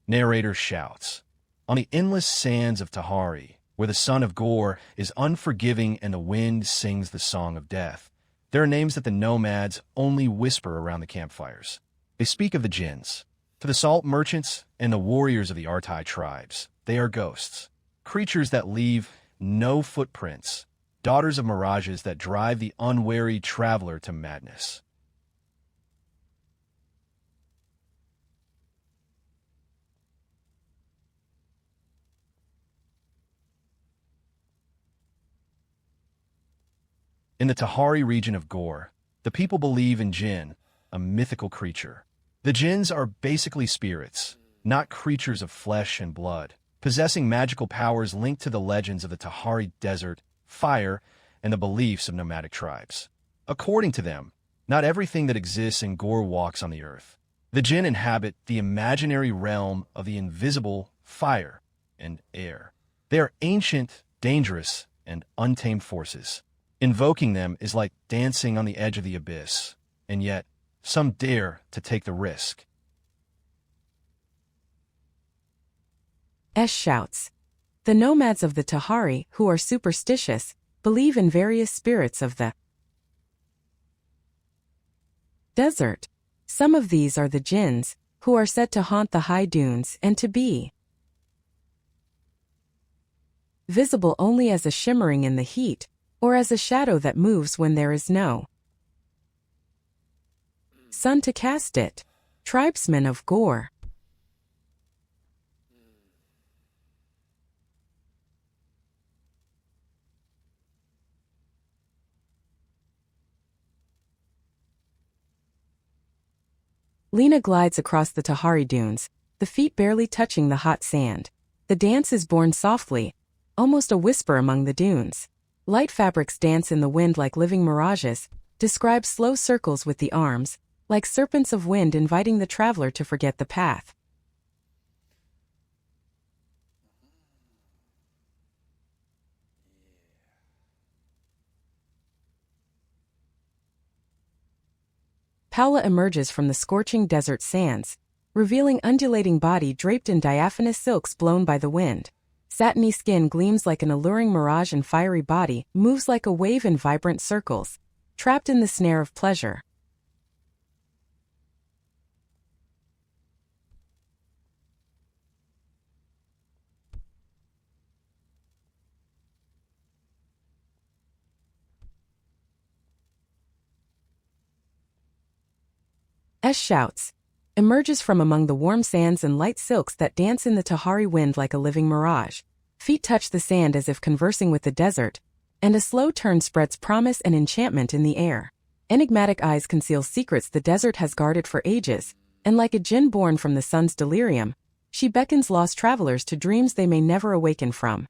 Narrator shouts. On the endless sands of Tahari, where the son of Gore is unforgiving and the wind sings the song of death, there are names that the nomads only whisper around the campfires. They speak of the jinns. To the salt merchants and the warriors of the Artai tribes, they are ghosts, creatures that leave no footprints, daughters of mirages that drive the unwary traveler to madness. In the Tahari region of Gore, the people believe in jinn, a mythical creature. The jinns are basically spirits, not creatures of flesh and blood, possessing magical powers linked to the legends of the Tahari desert, fire, and the beliefs of nomadic tribes. According to them, not everything that exists in Gore walks on the earth. The jinn inhabit the imaginary realm of the invisible fire and air. They are ancient, dangerous, and untamed forces. Invoking them is like dancing on the edge of the abyss, and yet some dare to take the risk. Esh shouts. The nomads of the Tahari, who are superstitious, believe in various spirits of the desert. Some of these are the jinns, who are said to haunt the high dunes and to be visible only as a shimmering in the heat, or as a shadow that moves when there is no sun to cast it. Tribesmen of Gore. Lena glides across the Tahari dunes, the feet barely touching the hot sand. The dance is born softly, almost a whisper among the dunes. Light fabrics dance in the wind like living mirages, describe slow circles with the arms, like serpents of wind inviting the traveler to forget the path. Paula emerges from the scorching desert sands, revealing undulating body draped in diaphanous silks blown by the wind. Satiny skin gleams like an alluring mirage and fiery body moves like a wave in vibrant circles, trapped in the snare of pleasure. Esh shouts, emerges from among the warm sands and light silks that dance in the Tahari wind like a living mirage. Feet touch the sand as if conversing with the desert, and a slow turn spreads promise and enchantment in the air. Enigmatic eyes conceal secrets the desert has guarded for ages, and like a jinn born from the sun's delirium, she beckons lost travelers to dreams they may never awaken from.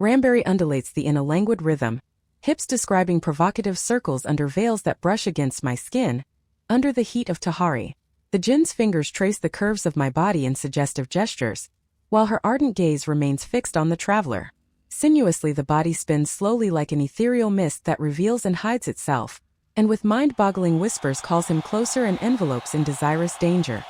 Ramberry undulates in a languid rhythm, hips describing provocative circles under veils that brush against my skin. Under the heat of Tahari, the jinn's fingers trace the curves of my body in suggestive gestures, while her ardent gaze remains fixed on the traveler. Sinuously the body spins slowly like an ethereal mist that reveals and hides itself, and with mind-boggling whispers calls him closer and envelopes in desirous danger.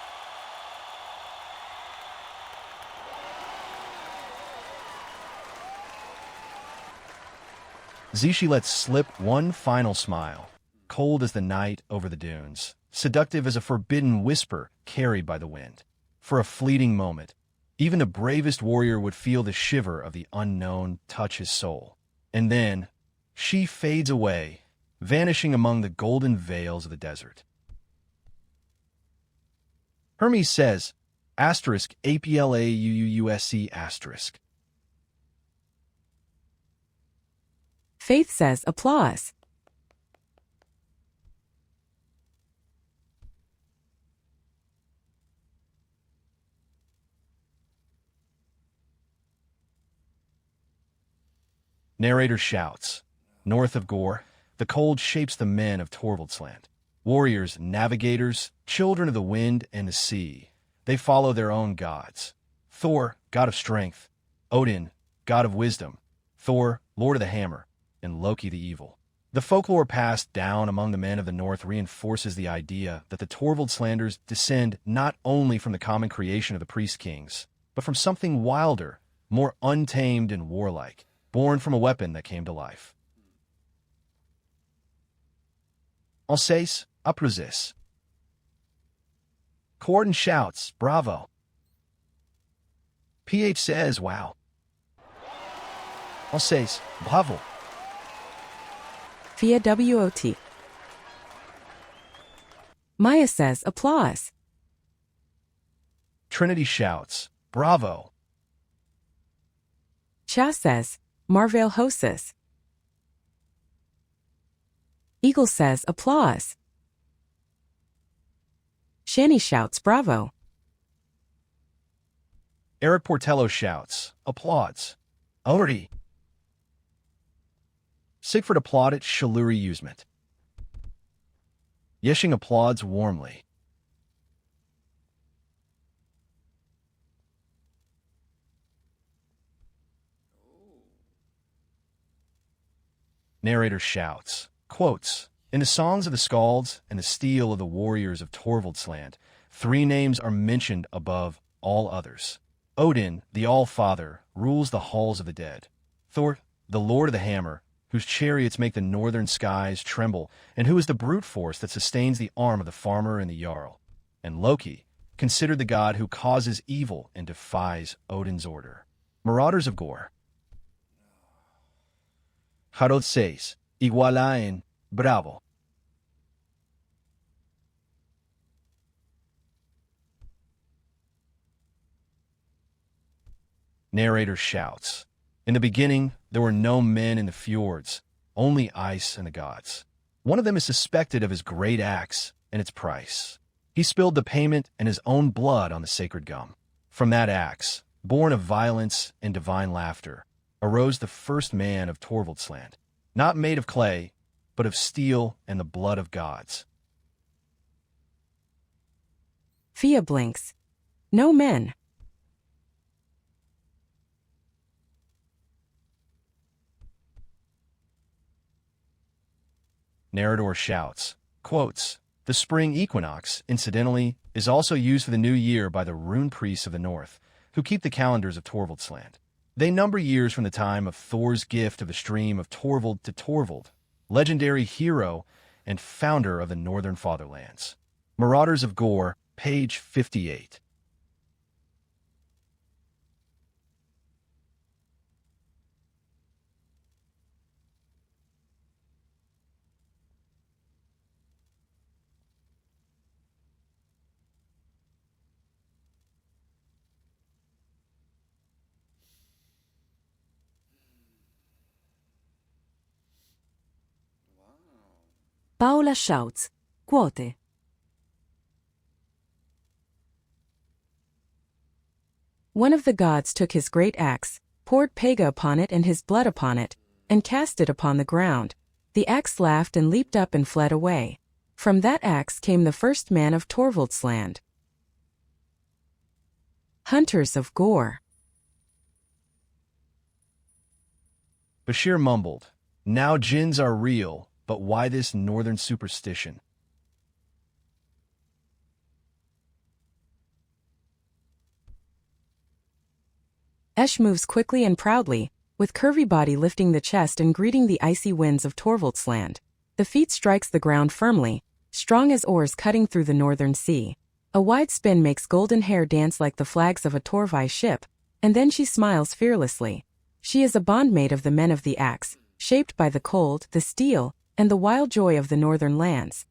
Zishi lets slip one final smile, cold as the night over the dunes, seductive as a forbidden whisper carried by the wind. For a fleeting moment, even the bravest warrior would feel the shiver of the unknown touch his soul. And then, she fades away, vanishing among the golden veils of the desert. Hermes says, *APLAUUUSC*. Faith says applause. Narrator shouts. North of Gore, the cold shapes the men of Torvaldsland. Warriors, navigators, children of the wind and the sea. They follow their own gods. Thor, god of strength. Odin, god of wisdom. Thor, lord of the hammer. And Loki the evil. The folklore passed down among the men of the North reinforces the idea that the Torvaldslanders descend not only from the common creation of the priest-kings, but from something wilder, more untamed and warlike, born from a weapon that came to life. Alsace, applaudisses. Corden shouts, bravo. PH says, wow. Alsace, bravo. Via WOT. Maya says, applause. Trinity shouts, bravo. Cha says, Marvale hoses. Eagle says, applause. Shani shouts, bravo. Eric Portello shouts, applauds. Ori. Sigfrid applauded Shalluri usement. Yeshing applauds warmly. Narrator shouts, quotes, in the songs of the Skalds and the steel of the warriors of Torvaldsland, 3 names are mentioned above all others. Odin, the All-Father, rules the halls of the dead. Thor, the Lord of the Hammer, whose chariots make the northern skies tremble, and who is the brute force that sustains the arm of the farmer and the jarl. And Loki, considered the god who causes evil and defies Odin's order. Marauders of Gore. Harald says, igualain, bravo. Narrator shouts, in the beginning, there were no men in the fjords, only ice and the gods. One of them is suspected of his great axe and its price. He spilled the payment and his own blood on the sacred gum. From that axe, born of violence and divine laughter, arose the first man of Torvaldsland, not made of clay, but of steel and the blood of gods. Fia blinks. No men. Narrator shouts, quotes, the spring equinox, incidentally, is also used for the new year by the rune priests of the north, who keep the calendars of Torvaldsland. They number years from the time of Thor's gift of the stream of Torvald to Torvald, legendary hero and founder of the northern fatherlands. Marauders of Gore, page 58. Paola shouts, quote. One of the gods took his great axe, poured Pega upon it and his blood upon it, and cast it upon the ground. The axe laughed and leaped up and fled away. From that axe came the first man of Torvaldsland. Hunters of Gore. Bashir mumbled, now jinns are real, but why this northern superstition? Esh moves quickly and proudly, with curvy body lifting the chest and greeting the icy winds of Torvaldsland. The feet strikes the ground firmly, strong as oars cutting through the northern sea. A wide spin makes golden hair dance like the flags of a Torvai ship, and then she smiles fearlessly. She is a bondmate of the men of the axe, shaped by the cold, the steel, and the wild joy of the northern lands.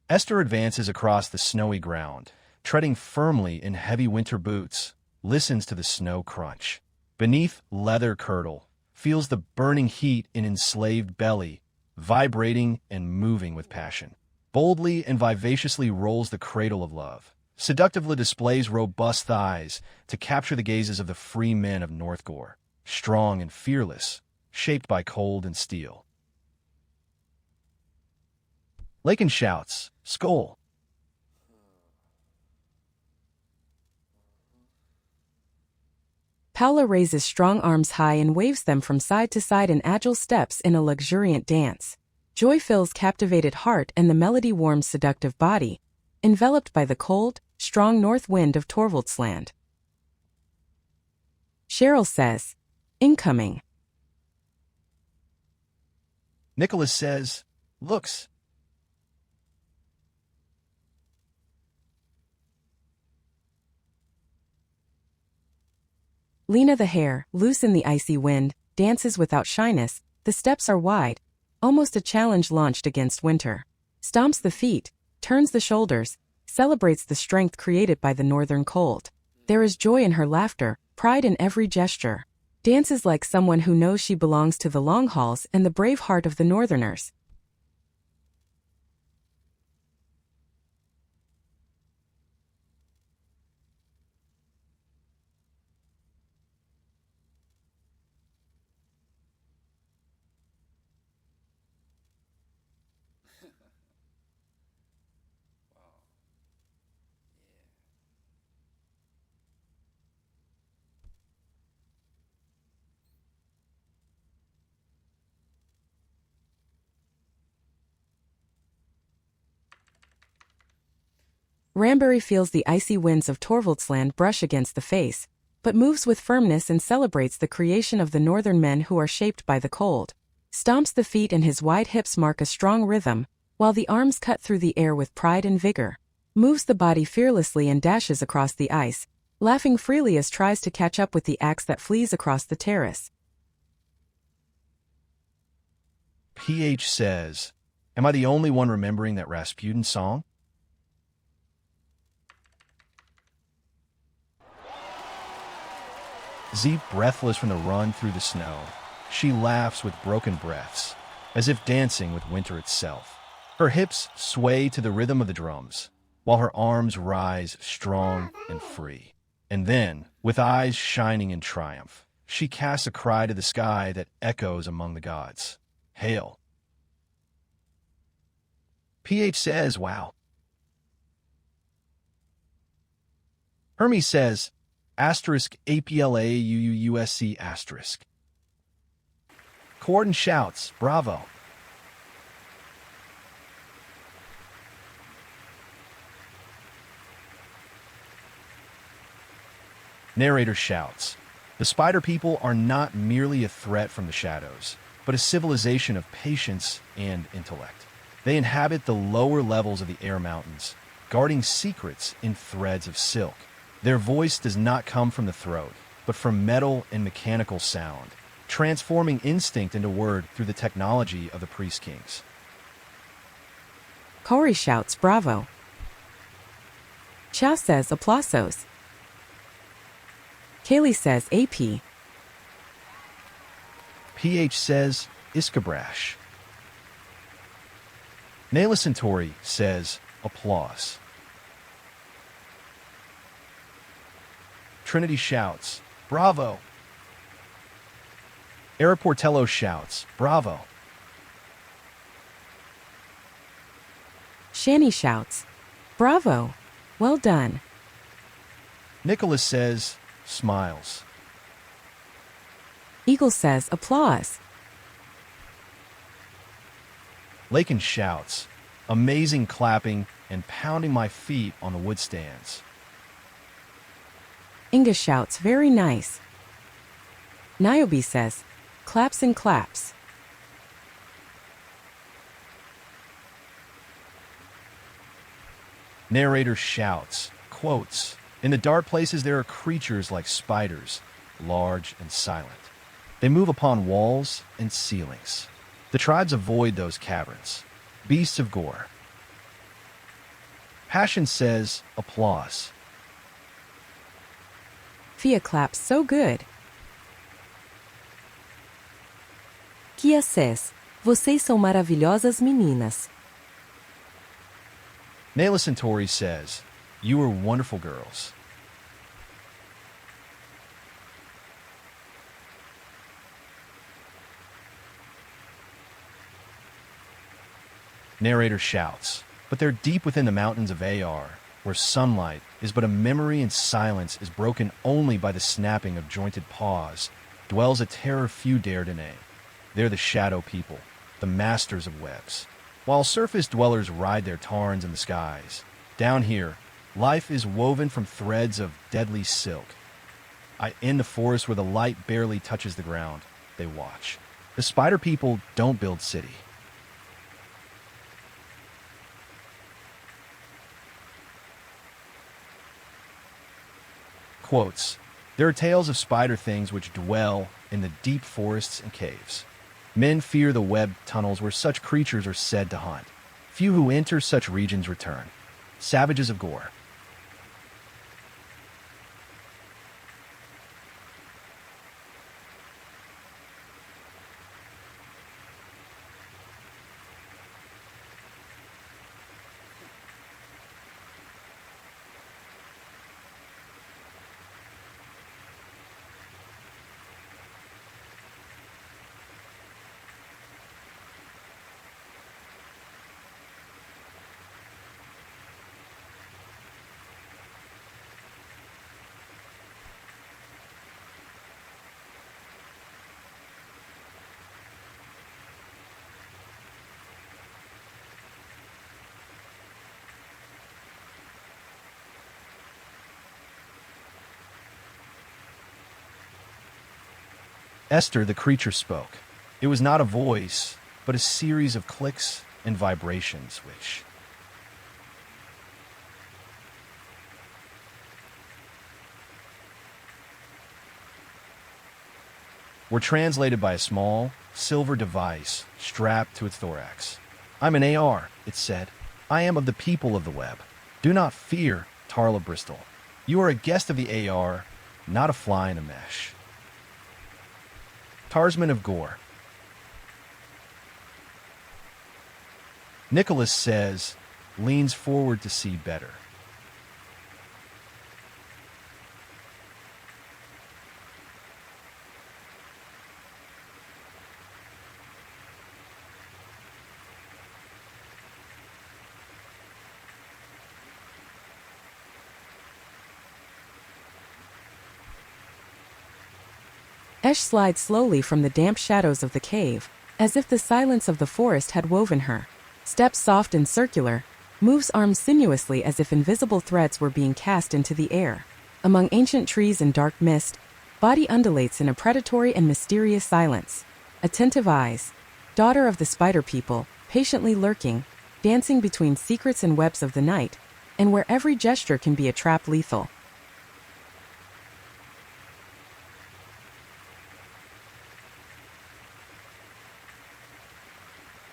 Esther advances across the snowy ground, treading firmly in heavy winter boots, listens to the snow crunch. Beneath leather kirtle, feels the burning heat in enslaved belly, vibrating and moving with passion. Boldly and vivaciously rolls the cradle of love. Seductively displays robust thighs to capture the gazes of the free men of North Gore, strong and fearless, shaped by cold and steel. Lakin shouts, Skoll! Paula raises strong arms high and waves them from side to side in agile steps in a luxuriant dance. Joy fills captivated heart and the melody warms seductive body, enveloped by the cold, strong north wind of Torvaldsland. Cheryl says, incoming. Nicholas says, looks. Lena the hare, loose in the icy wind, dances without shyness. The steps are wide, almost a challenge launched against winter. Stomps the feet, turns the shoulders, celebrates the strength created by the northern cold. There is joy in her laughter, pride in every gesture. Dances like someone who knows she belongs to the long hauls and the brave heart of the northerners. Ranbury feels the icy winds of Torvaldsland brush against the face, but moves with firmness and celebrates the creation of the northern men who are shaped by the cold. Stomps the feet and his wide hips mark a strong rhythm, while the arms cut through the air with pride and vigor. Moves the body fearlessly and dashes across the ice, laughing freely as tries to catch up with the axe that flees across the terrace. PH says, am I the only one remembering that Rasputin song? Z, breathless from the run through the snow, she laughs with broken breaths, as if dancing with winter itself. Her hips sway to the rhythm of the drums, while her arms rise strong and free. And then, with eyes shining in triumph, she casts a cry to the sky that echoes among the gods. Hail! PH says, wow. Hermes says, asterisk APLAUUUSC asterisk. Corden shouts, bravo. Narrator shouts, the spider people are not merely a threat from the shadows, but a civilization of patience and intellect. They inhabit the lower levels of the air mountains, guarding secrets in threads of silk. Their voice does not come from the throat, but from metal and mechanical sound, transforming instinct into word through the technology of the priest kings. Corey shouts, bravo. Chow says, aplausos. Kaylee says, AP. PH says, iskabrash. Nayla Centauri says, applause. Trinity shouts, bravo. Era Portello shouts, bravo. Shani shouts, bravo. Well done. Nicholas says, smiles. Eagle says, applause. Lakin shouts, amazing clapping and pounding my feet on the wood stands. Inga shouts, very nice. Niobe says, claps and claps. Narrator shouts, quotes, in the dark places there are creatures like spiders, large and silent. They move upon walls and ceilings. The tribes avoid those caverns, beasts of Gore. Passion says, applause. Fia claps, so good. Kia says, vocês são maravilhosas meninas. Nayla Centauri says, you are wonderful girls. Narrator shouts, but they're deep within the mountains of AR, where sunlight is but a memory and silence is broken only by the snapping of jointed paws, dwells a terror few dare to name. They're the shadow people, the masters of webs. While surface dwellers ride their tarns in the skies, down here, life is woven from threads of deadly silk. In the forest where the light barely touches the ground, they watch. The spider people don't build city. Quotes, there are tales of spider things which dwell in the deep forests and caves. Men fear the webbed tunnels where such creatures are said to haunt. Few who enter such regions return. Savages of Gore. Esther, the creature, spoke. It was not a voice, but a series of clicks and vibrations which were translated by a small, silver device strapped to its thorax. I'm an AR, it said. I am of the people of the web. Do not fear, Tarla Bristol. You are a guest of the AR, not a fly in a mesh. Tarsman of Gore. Nicholas says, leans forward to see better. Esh slides slowly from the damp shadows of the cave, as if the silence of the forest had woven her. Steps soft and circular, moves arms sinuously as if invisible threads were being cast into the air. Among ancient trees and dark mist, body undulates in a predatory and mysterious silence. Attentive eyes, daughter of the spider people, patiently lurking, dancing between secrets and webs of the night, and where every gesture can be a trap lethal.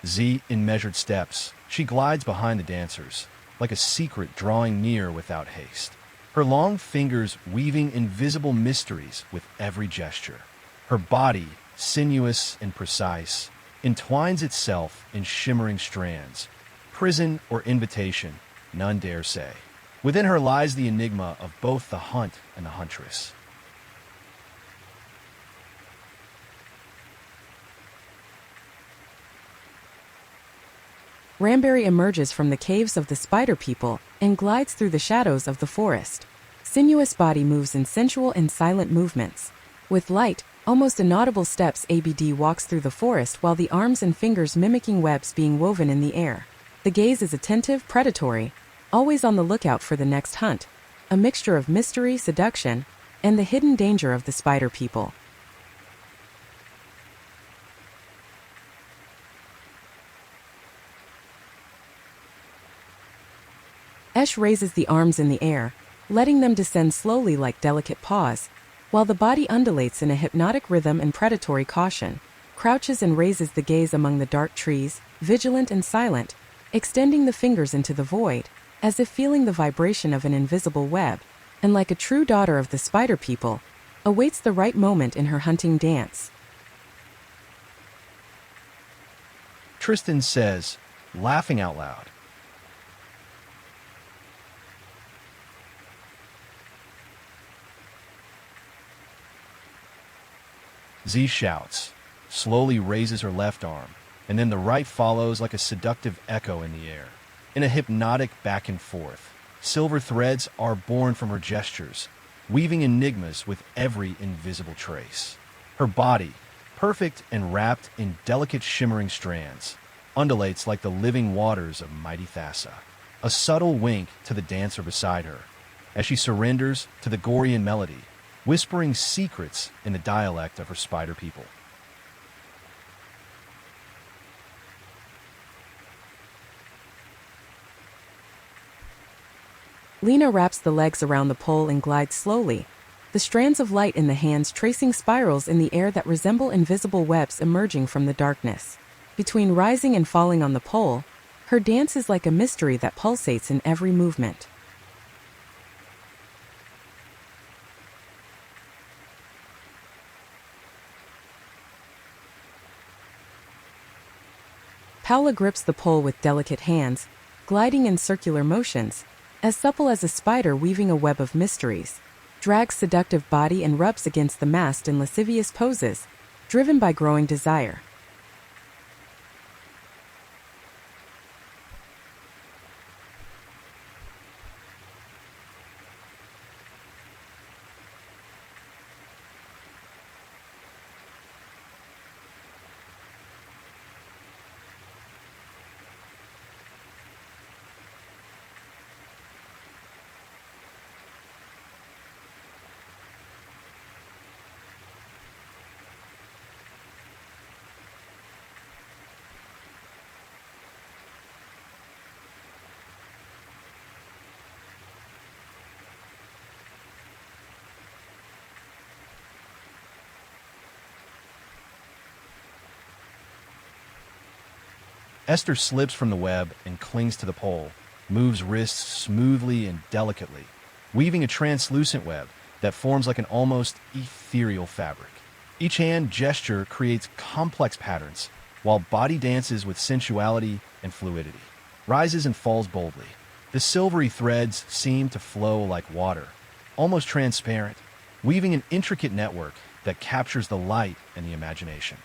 Z in measured steps, she glides behind the dancers, like a secret drawing near without haste. Her long fingers weaving invisible mysteries with every gesture. Her body, sinuous and precise, entwines itself in shimmering strands. Prison or invitation, none dare say. Within her lies the enigma of both the hunt and the huntress. Ramberry emerges from the caves of the spider people and glides through the shadows of the forest. Sinuous body moves in sensual and silent movements. With light, almost inaudible steps, ABD walks through the forest while the arms and fingers mimicking webs being woven in the air. The gaze is attentive, predatory, always on the lookout for the next hunt, a mixture of mystery, seduction, and the hidden danger of the spider people. Esh raises the arms in the air, letting them descend slowly like delicate paws, while the body undulates in a hypnotic rhythm and predatory caution, crouches and raises the gaze among the dark trees, vigilant and silent, extending the fingers into the void, as if feeling the vibration of an invisible web, and like a true daughter of the spider people, awaits the right moment in her hunting dance. Tristan says, laughing out loud. Z shouts, slowly raises her left arm, and then the right follows like a seductive echo in the air. In a hypnotic back and forth, silver threads are born from her gestures, weaving enigmas with every invisible trace. Her body, perfect and wrapped in delicate shimmering strands, undulates like the living waters of mighty Thassa, a subtle wink to the dancer beside her, as she surrenders to the Gorean melody, whispering secrets in the dialect of her spider people. Lena wraps the legs around the pole and glides slowly, the strands of light in the hands tracing spirals in the air that resemble invisible webs emerging from the darkness. Between rising and falling on the pole, her dance is like a mystery that pulsates in every movement. Paula grips the pole with delicate hands, gliding in circular motions, as supple as a spider weaving a web of mysteries, drags seductive body and rubs against the mast in lascivious poses, driven by growing desire. Esther slips from the web and clings to the pole, moves wrists smoothly and delicately, weaving a translucent web that forms like an almost ethereal fabric. Each hand gesture creates complex patterns, while body dances with sensuality and fluidity, rises and falls boldly. The silvery threads seem to flow like water, almost transparent, weaving an intricate network that captures the light and the imagination.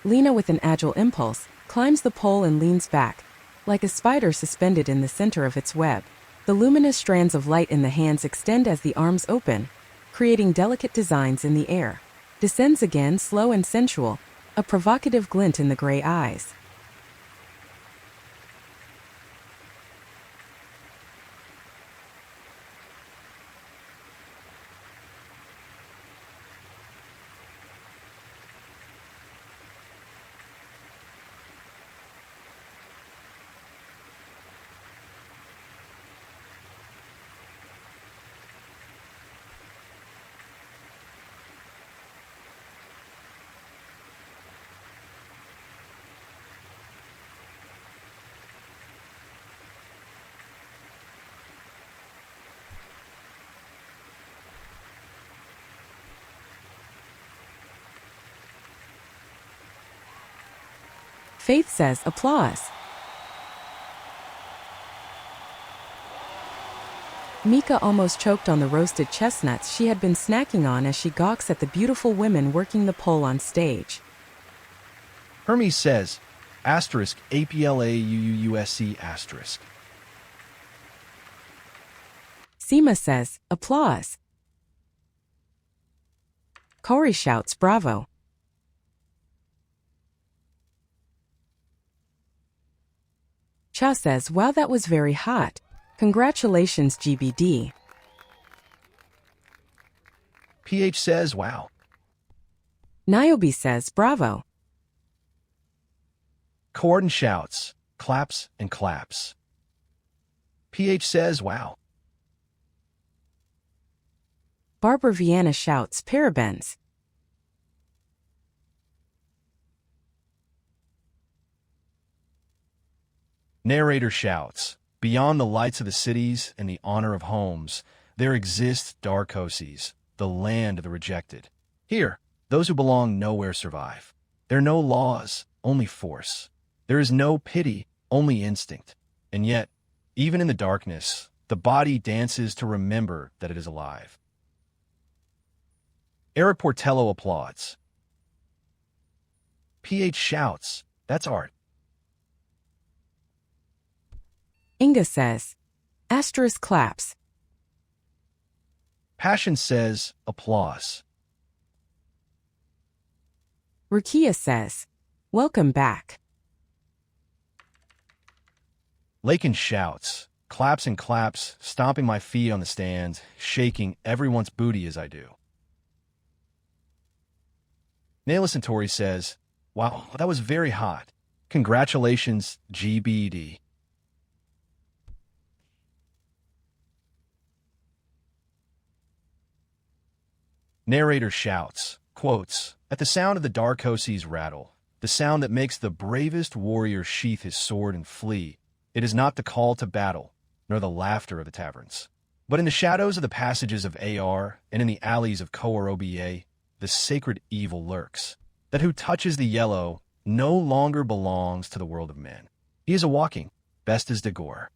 Lena, with an agile impulse, climbs the pole and leans back, like a spider suspended in the center of its web. The luminous strands of light in the hands extend as the arms open, creating delicate designs in the air. Descends again, slow and sensual, a provocative glint in the gray eyes. Faith says, "Applause." Mika almost choked on the roasted chestnuts she had been snacking on as she gawks at the beautiful women working the pole on stage. Hermes says, asterisk APLAUUUSC asterisk. Seema says, "Applause." Corey shouts, "Bravo." Cha says, "Wow, that was very hot. Congratulations, GBD." PH says, wow. Niobe says, "Bravo." Corden shouts, claps and claps. PH says, wow. Barbara Vienna shouts, "Parabens." Narrator shouts, beyond the lights of the cities and the honor of homes, there exists Darkoses, the land of the rejected. Here, those who belong nowhere survive. There are no laws, only force. There is no pity, only instinct. And yet, even in the darkness, the body dances to remember that it is alive. Eric Portello applauds. PH shouts, That's art. Inga says, asterisk claps. Passion says, applause. Rukia says, welcome back. Lakin shouts, claps and claps, stomping my feet on the stands, shaking everyone's booty as I do. Nayless and Tori says, wow, that was very hot. Congratulations, GBD. Narrator shouts, quotes, at the sound of the Darkosi's rattle, the sound that makes the bravest warrior sheath his sword and flee, it is not the call to battle, nor the laughter of the taverns. But in the shadows of the passages of AR and in the alleys of Koroba, the sacred evil lurks, that who touches the yellow no longer belongs to the world of men. He is a walking, best as de Gore.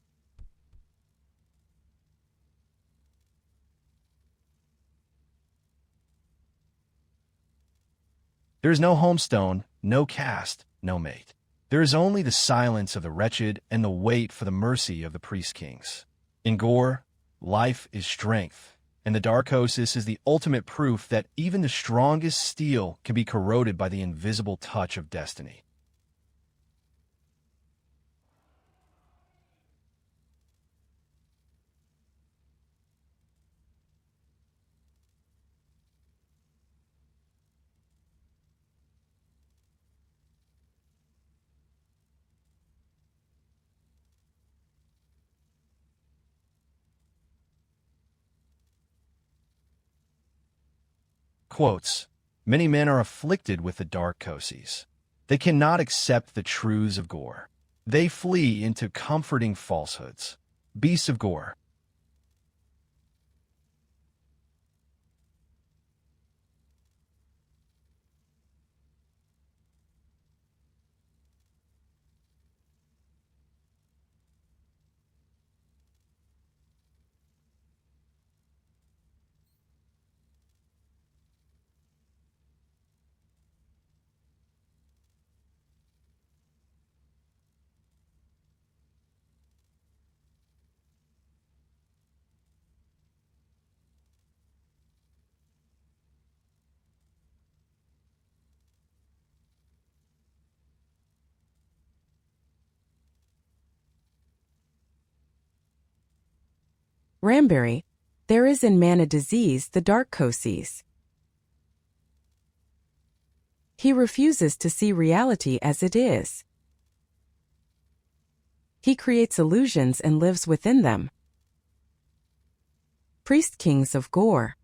There is no homestone, no caste, no mate. There is only the silence of the wretched and the wait for the mercy of the priest-kings. In Gore, life is strength, and the Darkosis is the ultimate proof that even the strongest steel can be corroded by the invisible touch of destiny. Quotes, many men are afflicted with the Darkosies. They cannot accept the truths of Gore. They flee into comforting falsehoods. Beasts of Gore. Ramberry, there is in man a disease the Darkosies. He refuses to see reality as it is. He creates illusions and lives within them. Priest-kings of Gore.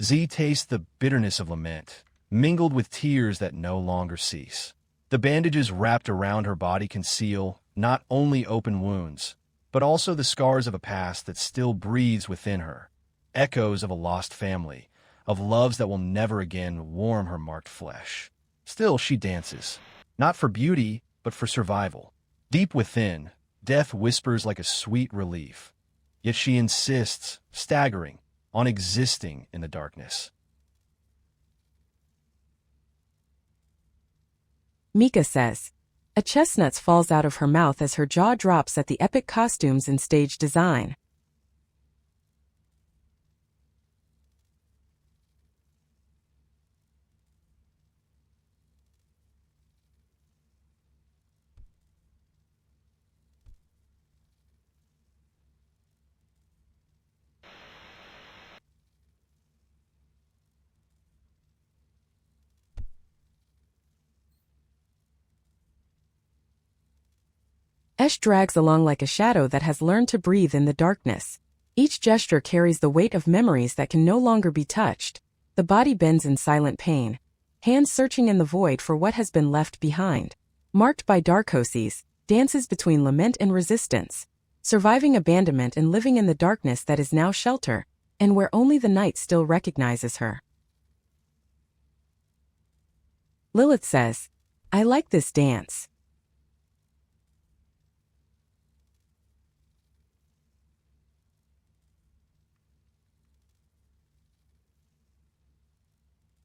Z tastes the bitterness of lament, mingled with tears that no longer cease. The bandages wrapped around her body conceal not only open wounds, but also the scars of a past that still breathes within her, echoes of a lost family, of loves that will never again warm her marked flesh. Still she dances, not for beauty, but for survival. Deep within, death whispers like a sweet relief. Yet she insists, staggering, on existing in the darkness. Mika says, a chestnut falls out of her mouth as her jaw drops at the epic costumes and stage design. Esh drags along like a shadow that has learned to breathe in the darkness. Each gesture carries the weight of memories that can no longer be touched. The body bends in silent pain, hands searching in the void for what has been left behind. Marked by Darkosies, dances between lament and resistance, surviving abandonment and living in the darkness that is now shelter, and where only the night still recognizes her. Lilith says, I like this dance.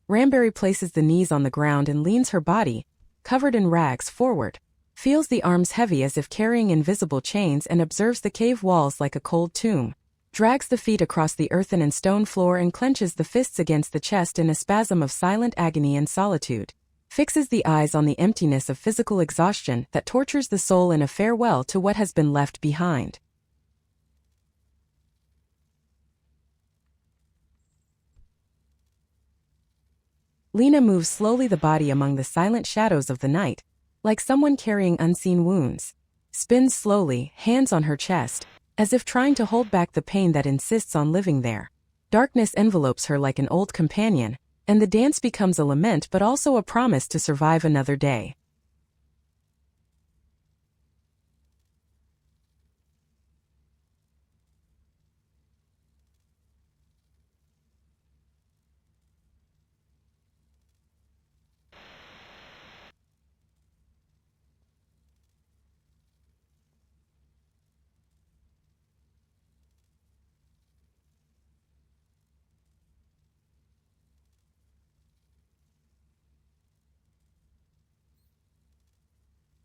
Ramberry places the knees on the ground and leans her body, covered in rags, forward, feels the arms heavy as if carrying invisible chains, and observes the cave walls like a cold tomb, drags the feet across the earthen and stone floor and clenches the fists against the chest in a spasm of silent agony and solitude, fixes the eyes on the emptiness of physical exhaustion that tortures the soul in a farewell to what has been left behind. Lena moves slowly, the body among the silent shadows of the night, like someone carrying unseen wounds. Spins slowly, hands on her chest, as if trying to hold back the pain that insists on living there. Darkness envelopes her like an old companion, and the dance becomes a lament but also a promise to survive another day.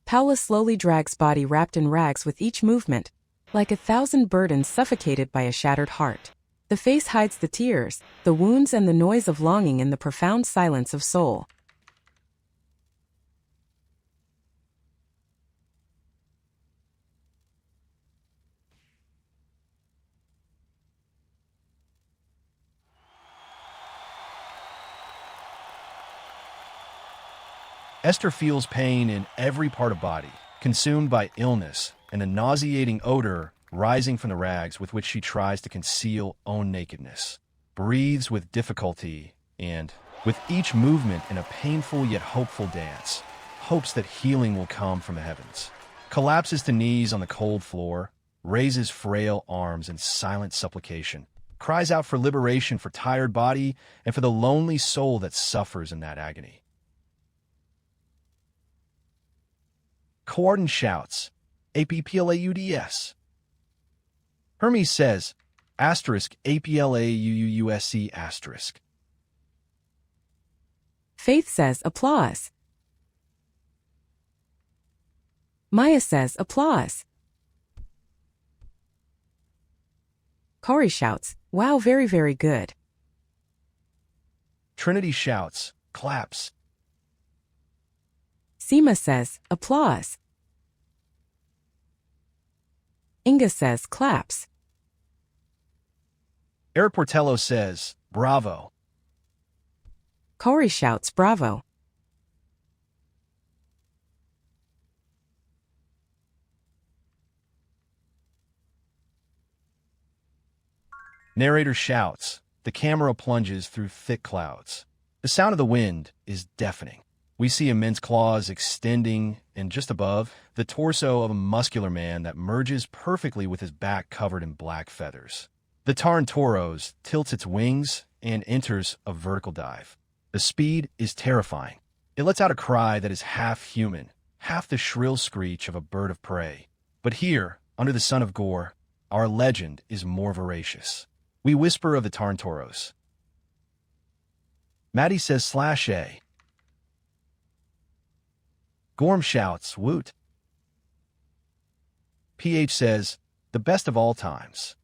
Paula slowly drags body wrapped in rags with each movement, like a thousand burdens suffocated by a shattered heart. The face hides the tears, the wounds, and the noise of longing in the profound silence of soul. Esther feels pain in every part of body, consumed by illness and a nauseating odor rising from the rags with which she tries to conceal own nakedness. Breathes with difficulty and, with each movement in a painful yet hopeful dance, hopes that healing will come from the heavens. Collapses to knees on the cold floor, raises frail arms in silent supplication, cries out for liberation for tired body and for the lonely soul that suffers in that agony. Coarden shouts, APPLAUDS. Hermes says, asterisk APLAUUSC asterisk. Faith says, applause. Maya says, applause. Corey shouts, wow, very, very good. Trinity shouts, claps. Seema says, applause. Inga says, claps. Eric Portello says, bravo. Corey shouts, bravo. Narrator shouts. The camera plunges through thick clouds. The sound of the wind is deafening. We see immense claws extending, and just above, the torso of a muscular man that merges perfectly with his back covered in black feathers. The Tarantoros tilts its wings and enters a vertical dive. The speed is terrifying. It lets out a cry that is half human, half the shrill screech of a bird of prey. But here, under the sun of Gore, our legend is more voracious. We whisper of the Tarantoros. Maddie says /A. Gorm shouts, woot. PH says, the best of all times.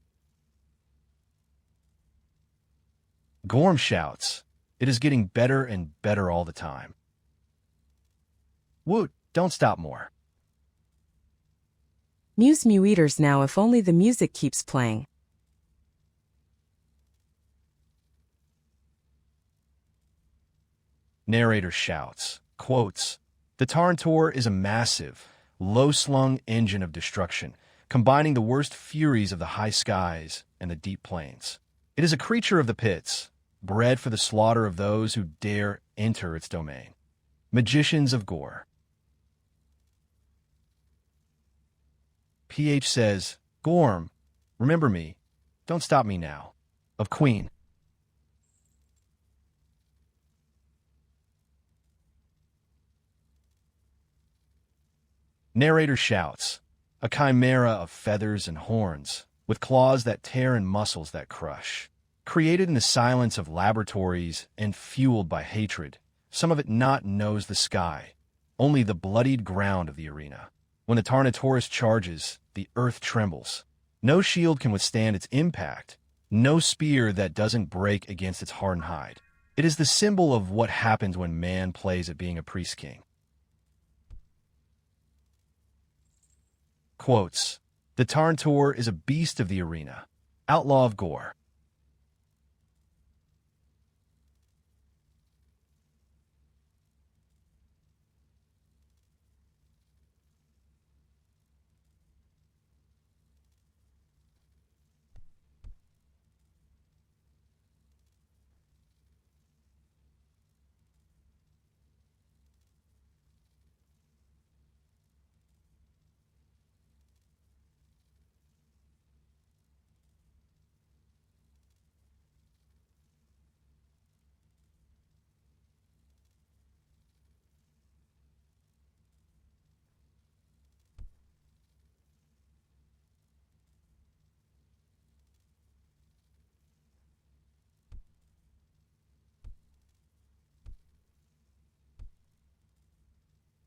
Gorm shouts, it is getting better and better all the time. Woot, don't stop more. Muse Mew Eaters now, if only the music keeps playing. Narrator shouts, quotes, the Tarantor is a massive, low-slung engine of destruction, combining the worst furies of the high skies and the deep plains. It is a creature of the pits, bred for the slaughter of those who dare enter its domain. Magicians of Gore. PH says, Gorm, remember me, don't stop me now. Of Queen. Narrator shouts, a chimera of feathers and horns, with claws that tear and muscles that crush. Created in the silence of laboratories and fueled by hatred, some of it not knows the sky, only the bloodied ground of the arena. When the Tarnatoris charges, the earth trembles. No shield can withstand its impact, no spear that doesn't break against its hardened hide. It is the symbol of what happens when man plays at being a priest-king. Quotes, "The Tarntor is a beast of the arena, outlaw of gore."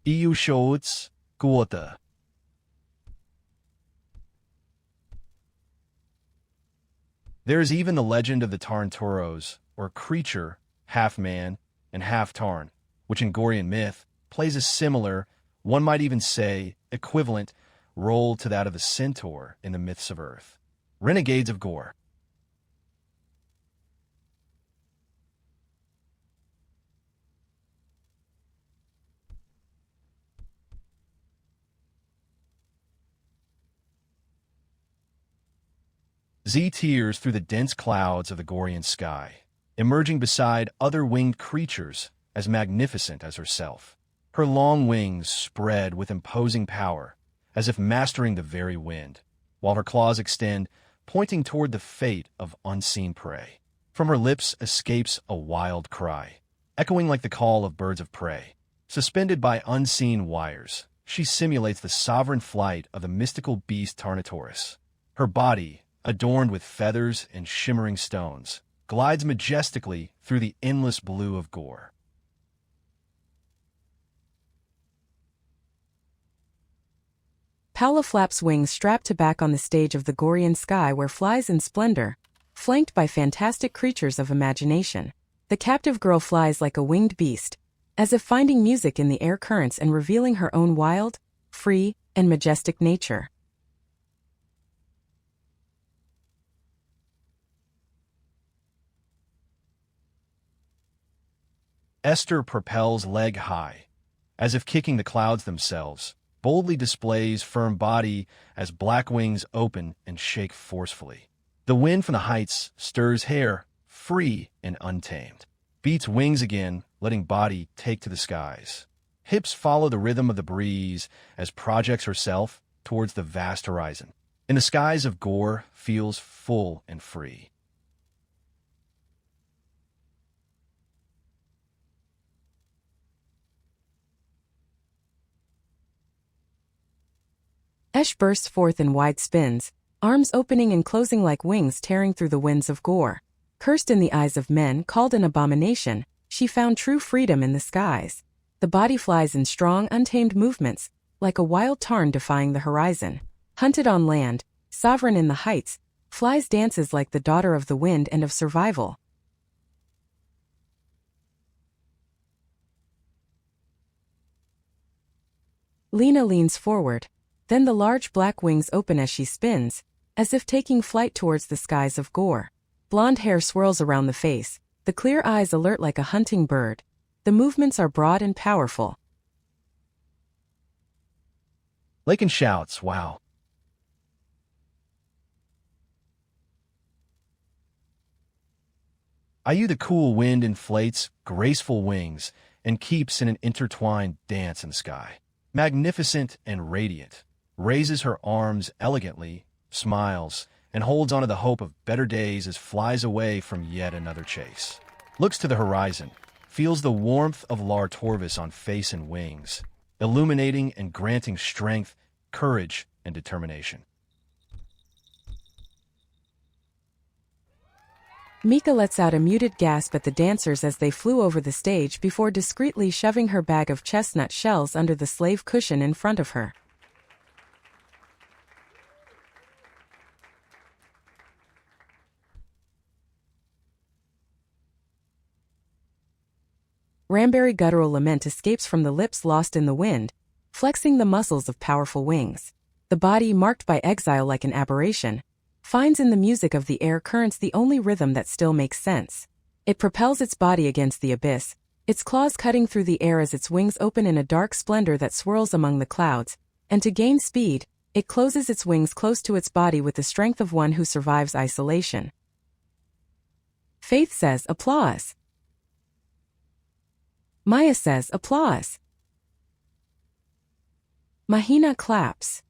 EU shows Guota. There is even the legend of the Tarntoros, or creature, half man and half Tarn, which in Gorean myth plays a similar, one might even say equivalent, role to that of the centaur in the myths of Earth. Renegades of Gore. Z tears through the dense clouds of the Gorean sky, emerging beside other winged creatures as magnificent as herself. Her long wings spread with imposing power, as if mastering the very wind, while her claws extend, pointing toward the fate of unseen prey. From her lips escapes a wild cry, echoing like the call of birds of prey. Suspended by unseen wires, she simulates the sovereign flight of the mystical beast Tarnatoris. Her body, adorned with feathers and shimmering stones, glides majestically through the endless blue of Gore. Paula flaps wings strapped to back on the stage of the Gorean sky where flies in splendor, flanked by fantastic creatures of imagination. The captive girl flies like a winged beast, as if finding music in the air currents and revealing her own wild, free, and majestic nature. Esther propels leg high, as if kicking the clouds themselves, boldly displays firm body as black wings open and shake forcefully. The wind from the heights stirs hair, free and untamed. Beats wings again, letting body take to the skies. Hips follow the rhythm of the breeze as projects herself towards the vast horizon. In the skies of Gore, feels full and free. Esh bursts forth in wide spins, arms opening and closing like wings tearing through the winds of Gore. Cursed in the eyes of men, called an abomination, she found true freedom in the skies. The body flies in strong, untamed movements, like a wild tarn defying the horizon. Hunted on land, sovereign in the heights, flies dances like the daughter of the wind and of survival. Lena leans forward. Then the large black wings open as she spins, as if taking flight towards the skies of Gore. Blonde hair swirls around the face, the clear eyes alert like a hunting bird. The movements are broad and powerful. Lakin shouts, "Wow." Ayu the cool wind inflates graceful wings and keeps in an intertwined dance in the sky. Magnificent and radiant, raises her arms elegantly, smiles, and holds onto the hope of better days as flies away from yet another chase. Looks to the horizon, feels the warmth of Lar Torvis on face and wings, illuminating and granting strength, courage, and determination. Mika lets out a muted gasp at the dancers as they flew over the stage before discreetly shoving her bag of chestnut shells under the slave cushion in front of her. Ramberry guttural lament escapes from the lips lost in the wind, flexing the muscles of powerful wings. The body, marked by exile like an aberration, finds in the music of the air currents the only rhythm that still makes sense. It propels its body against the abyss, its claws cutting through the air as its wings open in a dark splendor that swirls among the clouds, and to gain speed, it closes its wings close to its body with the strength of one who survives isolation. Faith says, "Applause." Maya says, "Applause." Mahina claps.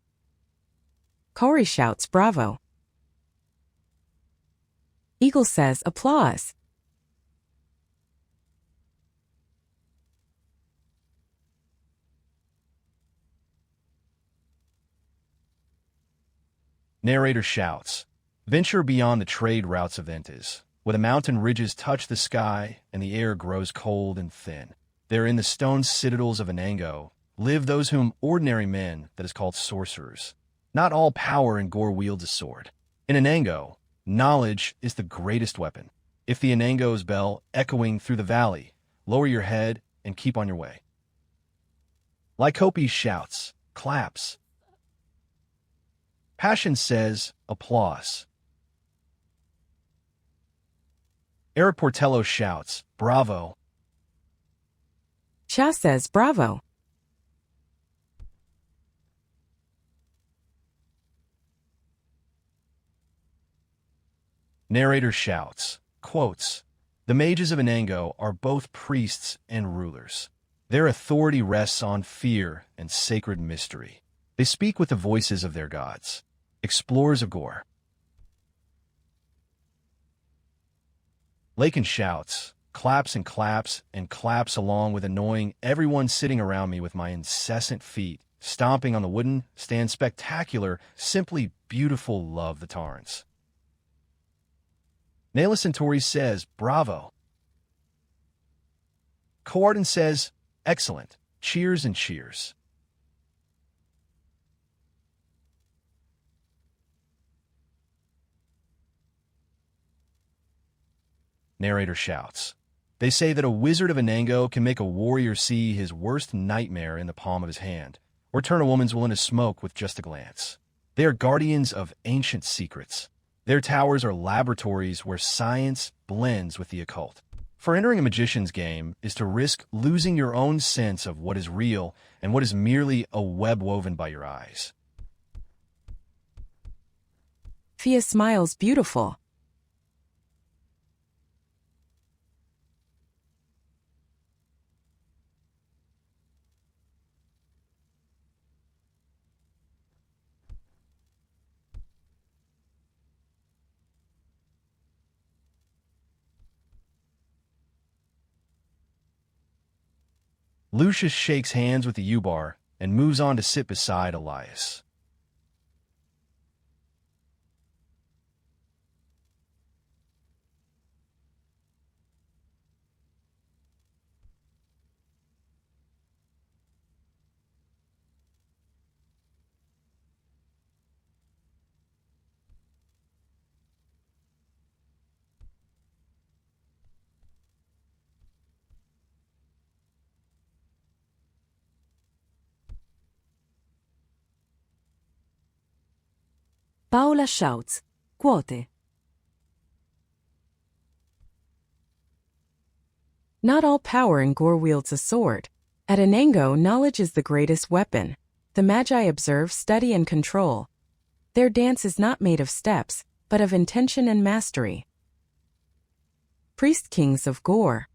Corey shouts, "Bravo." Eagle says, "Applause." Narrator shouts, "Venture beyond the trade routes of Ventus, where the mountain ridges touch the sky and the air grows cold and thin. There in the stone citadels of Anango live those whom ordinary men that is called sorcerers. Not all power in Gore wields a sword. In Anango, knowledge is the greatest weapon. If the Anango's bell echoing through the valley, lower your head and keep on your way." Lycope shouts, claps. Passion says, "Applause." Eric Portello shouts, "Bravo." Cha says, "Bravo." Narrator shouts, quotes, "The mages of Anango are both priests and rulers. Their authority rests on fear and sacred mystery. They speak with the voices of their gods. Explorers of Gore." Lakin shouts, claps and claps along with annoying everyone sitting around me with my incessant feet, stomping on the wooden, stand spectacular, simply beautiful love the Tarns. Nayla Centauri says, "Bravo." Coarden says, "Excellent. Cheers and cheers." Narrator shouts, "They say that a wizard of Anango can make a warrior see his worst nightmare in the palm of his hand, or turn a woman's will into smoke with just a glance. They are guardians of ancient secrets. Their towers are laboratories where science blends with the occult. For entering a magician's game is to risk losing your own sense of what is real and what is merely a web woven by your eyes." Fia smiles, "Beautiful." Lucius shakes hands with the U-Bar and moves on to sit beside Elias. Paola shouts, "Quote." Not all power in Gore wields a sword. At Anango, knowledge is the greatest weapon. The Magi observe, study, and control. Their dance is not made of steps, but of intention and mastery. Priest Kings of Gore.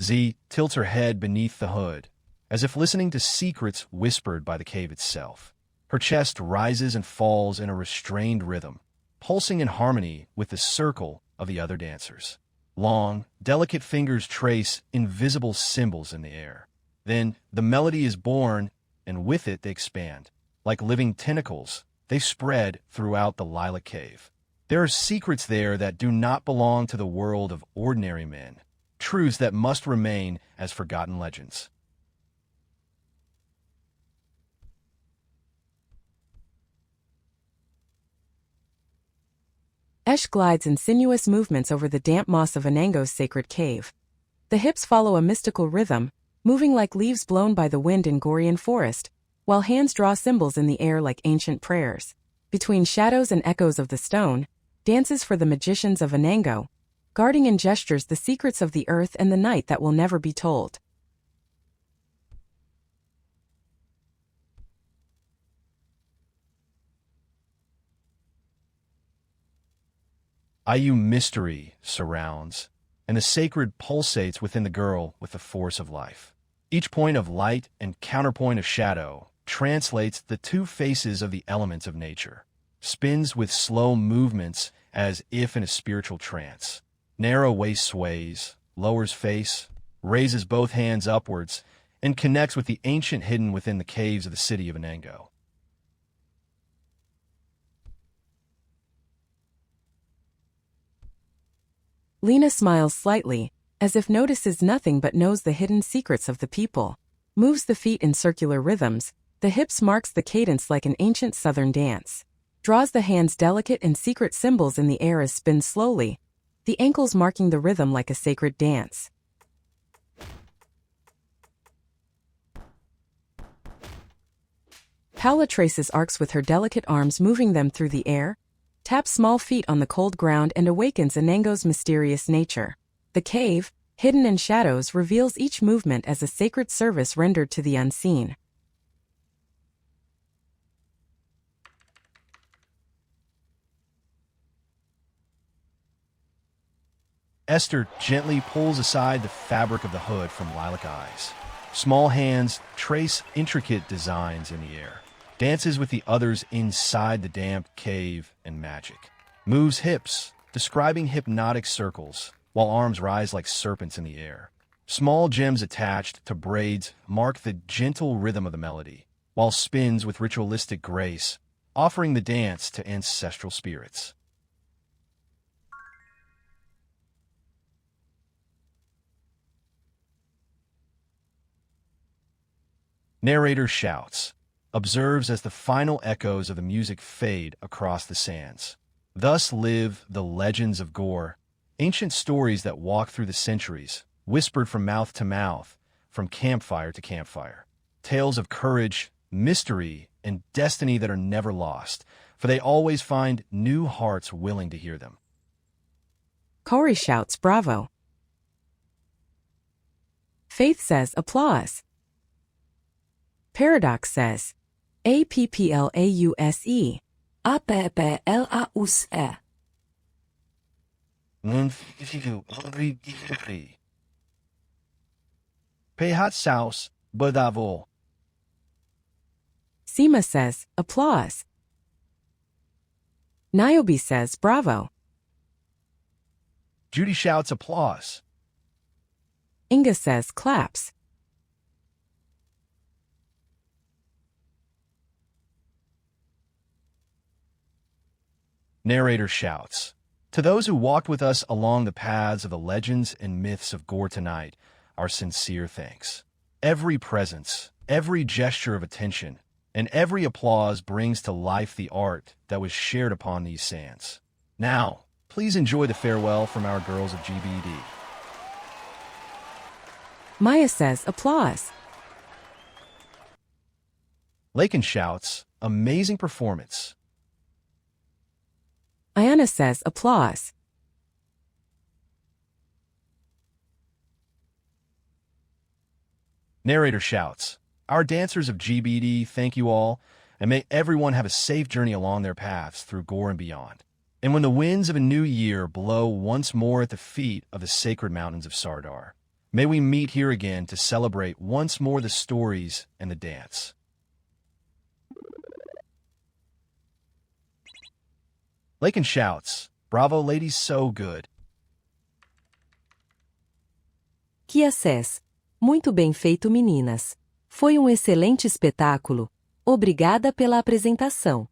Z tilts her head beneath the hood, as if listening to secrets whispered by the cave itself. Her chest rises and falls in a restrained rhythm, pulsing in harmony with the circle of the other dancers. Long, delicate fingers trace invisible symbols in the air. Then the melody is born, and with it they expand. Like living tentacles, they spread throughout the lilac cave. There are secrets there that do not belong to the world of ordinary men, truths that must remain as forgotten legends. Esh glides in sinuous movements over the damp moss of Anango's sacred cave. The hips follow a mystical rhythm, moving like leaves blown by the wind in Gorean forest, while hands draw symbols in the air like ancient prayers. Between shadows and echoes of the stone, dances for the magicians of Anango, guarding in gestures the secrets of the earth and the night that will never be told. Ayu mystery surrounds, and the sacred pulsates within the girl with the force of life. Each point of light and counterpoint of shadow translates the two faces of the elements of nature, spins with slow movements as if in a spiritual trance. Narrow waist sways, lowers face, raises both hands upwards, and connects with the ancient hidden within the caves of the city of Anango. Lena smiles slightly, as if notices nothing but knows the hidden secrets of the people. Moves the feet in circular rhythms, the hips marks the cadence like an ancient southern dance. Draws the hands delicate and secret symbols in the air as spins slowly, the ankles marking the rhythm like a sacred dance. Paula traces arcs with her delicate arms, moving them through the air, taps small feet on the cold ground and awakens Anango's mysterious nature. The cave, hidden in shadows, reveals each movement as a sacred service rendered to the unseen. Esther gently pulls aside the fabric of the hood from lilac eyes. Small hands trace intricate designs in the air. Dances with the others inside the damp cave and magic. Moves hips, describing hypnotic circles, while arms rise like serpents in the air. Small gems attached to braids mark the gentle rhythm of the melody, while spins with ritualistic grace, offering the dance to ancestral spirits. Narrator shouts, observes as the final echoes of the music fade across the sands. Thus live the legends of Gore, ancient stories that walk through the centuries, whispered from mouth to mouth, from campfire to campfire. Tales of courage, mystery, and destiny that are never lost, for they always find new hearts willing to hear them. Corey shouts, "Bravo." Faith says, "Applause." Paradox says, "Applause." APPLAUSE. Pehat saus, bravo. Seema says, "Applause." Niobe says, "Bravo." Judy shouts applause. Inga says, "Claps." Narrator shouts, to those who walked with us along the paths of the legends and myths of Gore tonight, our sincere thanks. Every presence, every gesture of attention, and every applause brings to life the art that was shared upon these sands. Now, please enjoy the farewell from our girls of GBD. Maya says, "Applause." Lakin shouts, amazing performance. Ayana says, "Applause." Narrator shouts, our dancers of GBD thank you all, and may everyone have a safe journey along their paths through Gore and beyond. And when the winds of a new year blow once more at the feet of the sacred mountains of Sardar, may we meet here again to celebrate once more the stories and the dance. Lakin shouts, bravo ladies, so good. Kia says, muito bem feito meninas. Foi excelente espetáculo. Obrigada pela apresentação.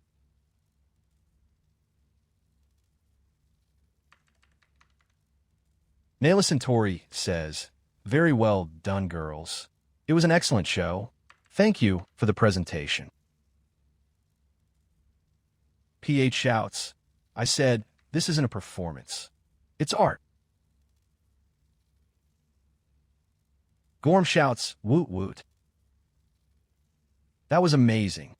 Nayla Centauri says, very well done, girls. It was an excellent show. Thank you for the presentation. PH shouts, I said, this isn't a performance. It's art. Gorm shouts, woot woot. That was amazing.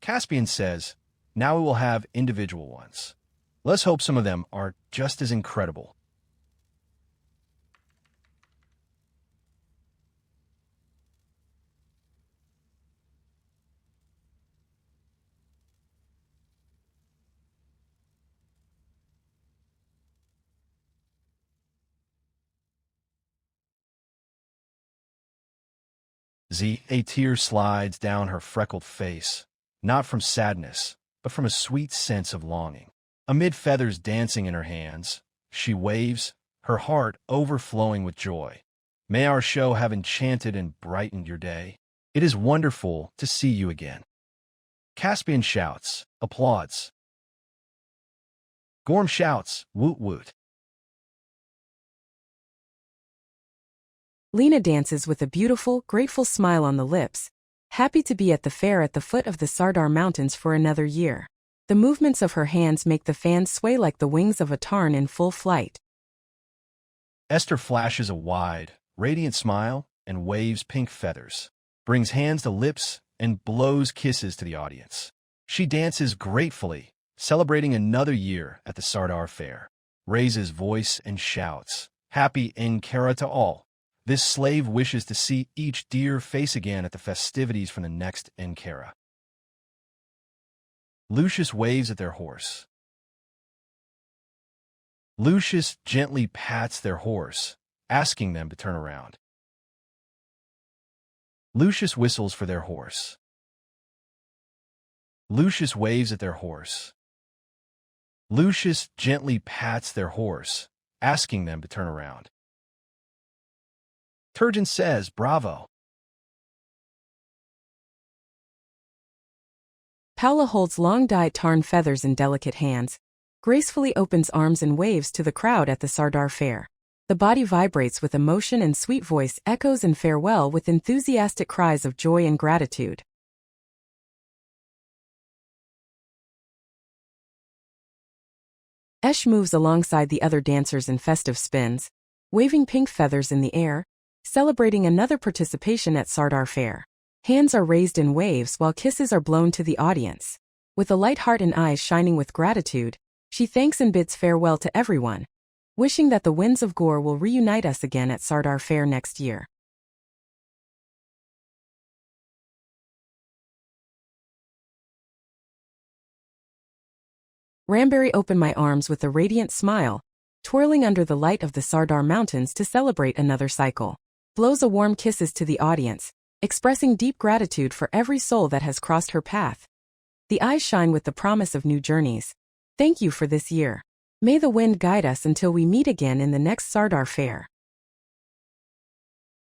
Caspian says, now we will have individual ones. Let's hope some of them are just as incredible. A tear slides down her freckled face, not from sadness, but from a sweet sense of longing. Amid feathers dancing in her hands, she waves, her heart overflowing with joy. May our show have enchanted and brightened your day. It is wonderful to see you again. Caspian shouts, applauds. Gorm shouts, woot woot. Lena dances with a beautiful, grateful smile on the lips, happy to be at the fair at the foot of the Sardar Mountains for another year. The movements of her hands make the fans sway like the wings of a tarn in full flight. Esther flashes a wide, radiant smile and waves pink feathers, brings hands to lips, and blows kisses to the audience. She dances gratefully, celebrating another year at the Sardar Fair, raises voice and shouts, happy Ankara to all. This slave wishes to see each dear face again at the festivities from the next Ankara. Lucius waves at their horse. Lucius gently pats their horse, asking them to turn around. Lucius whistles for their horse. Lucius waves at their horse. Lucius gently pats their horse, asking them to turn around. Turgeon says, bravo. Paula holds long-dyed tarn feathers in delicate hands, gracefully opens arms and waves to the crowd at the Sardar Fair. The body vibrates with emotion and sweet voice echoes in farewell with enthusiastic cries of joy and gratitude. Esh moves alongside the other dancers in festive spins, waving pink feathers in the air, celebrating another participation at Sardar Fair. Hands are raised in waves while kisses are blown to the audience. With a light heart and eyes shining with gratitude, she thanks and bids farewell to everyone, wishing that the winds of Gore will reunite us again at Sardar Fair next year. Ramberry opened my arms with a radiant smile, twirling under the light of the Sardar Mountains to celebrate another cycle. Blows a warm kisses to the audience, expressing deep gratitude for every soul that has crossed her path. The eyes shine with the promise of new journeys. Thank you for this year. May the wind guide us until we meet again in the next Sardar Fair.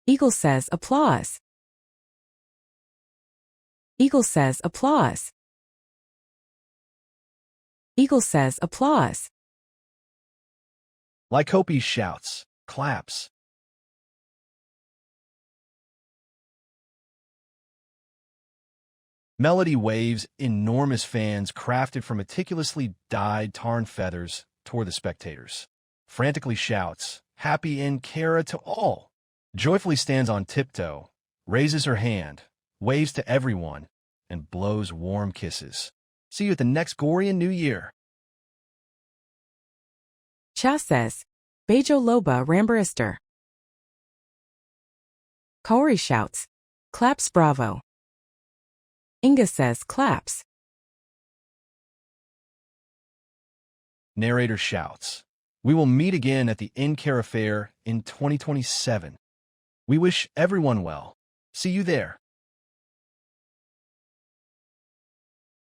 Eagle says, applause. Eagle says, applause. Eagle says, applause. Lycope shouts, claps. Melody waves enormous fans crafted from meticulously dyed tarn feathers toward the spectators. Frantically shouts, happy Ankara to all. Joyfully stands on tiptoe, raises her hand, waves to everyone, and blows warm kisses. See you at the next Gorean New Year. Cha says, Bejo Loba Rambarister. Kaori shouts, claps bravo. Inga says, claps. Narrator shouts, we will meet again at the Ankara Fair in 2027. We wish everyone well. See you there.